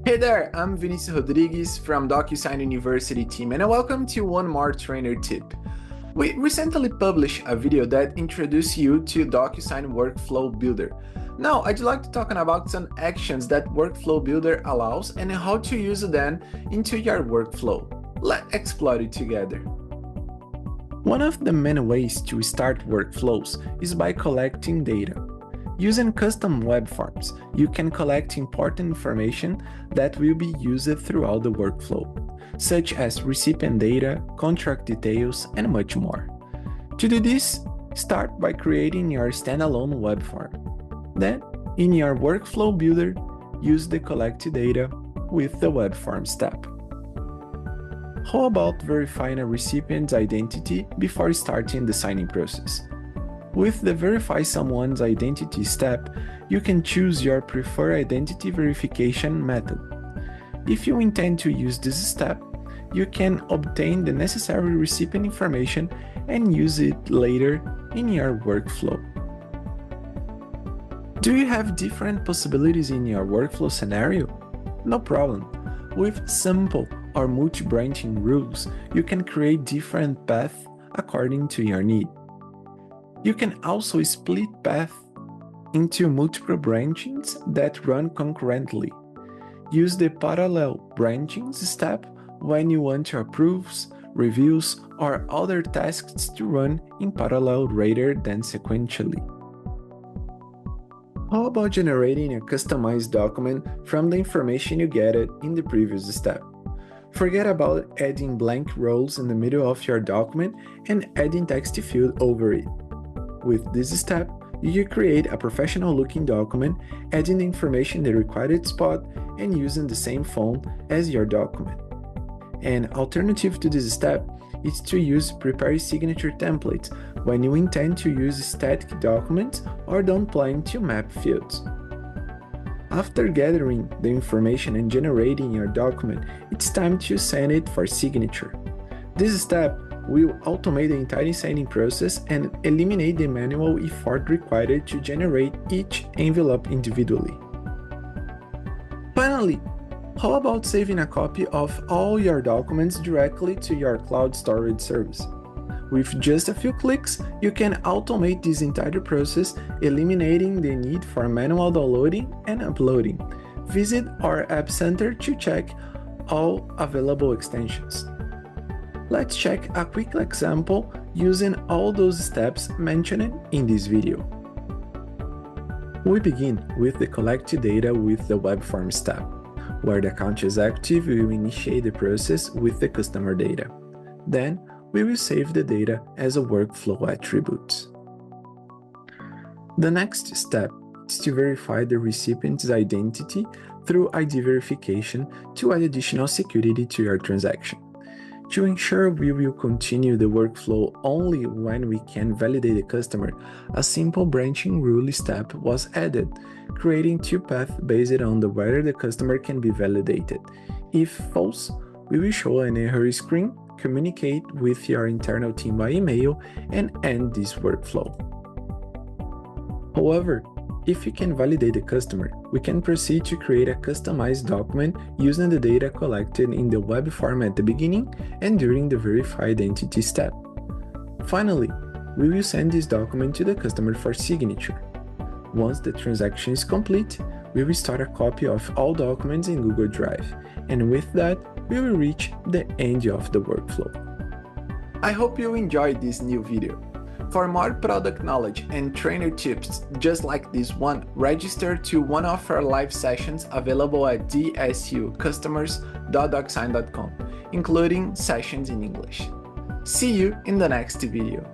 Hey there, I'm Vinicius Rodrigues from DocuSign University team, and welcome to one more trainer tip. We recently published a video that introduced you to DocuSign Workflow Builder. Now, I'd like to talk about some actions that Workflow Builder allows and how to use them into your workflow. Let's explore it together. One of the main ways to start workflows is by collecting data. Using custom web forms, you can collect important information that will be used throughout the workflow, such as recipient data, contract details, and much more. To do this, start by creating your standalone web form. Then, in your workflow builder, use the Collect Data with the Web Forms tab. How about verifying a recipient's identity before starting the signing process? With the Verify Someone's Identity step, you can choose your preferred identity verification method. If you intend to use this step, you can obtain the necessary recipient information and use it later in your workflow. Do you have different possibilities in your workflow scenario? No problem. With simple or multi-branching rules, you can create different paths according to your need. You can also split paths into multiple branchings that run concurrently. Use the parallel branching step when you want your approves, reviews, or other tasks to run in parallel rather than sequentially. How about generating a customized document from the information you gathered in the previous step? Forget about adding blank rows in the middle of your document and adding text field over it. With this step, you can create a professional-looking document, adding the information in the required spot and using the same font as your document. An alternative to this step is to use Prepare Signature templates when you intend to use static documents or don't plan to map fields. After gathering the information and generating your document, it's time to send it for signature. This step will automate the entire signing process and eliminate the manual effort required to generate each envelope individually. Finally, how about saving a copy of all your documents directly to your cloud storage service? With just a few clicks, you can automate this entire process, eliminating the need for manual downloading and uploading. Visit our App Center to check all available extensions. Let's check a quick example using all those steps mentioned in this video. We begin with the Collect Data with the Web Forms tab, where the account executive will initiate the process with the customer data. Then, we will save the data as a workflow attribute. The next step is to verify the recipient's identity through ID verification to add additional security to your transaction. To ensure we will continue the workflow only when we can validate the customer, a simple branching rule step was added, creating two paths based on whether the customer can be validated. If false, we will show an error screen, communicate with your internal team by email, and end this workflow. However, if you can validate the customer, we can proceed to create a customized document using the data collected in the web form at the beginning and during the Verify Identity step. Finally, we will send this document to the customer for signature. Once the transaction is complete, we will start a copy of all documents in Google Drive, and with that, we will reach the end of the workflow. I hope you enjoyed this new video. For more product knowledge and trainer tips just like this one, register to one of our live sessions available at dsucustomers.docusign.com, including sessions in English. See you in the next video.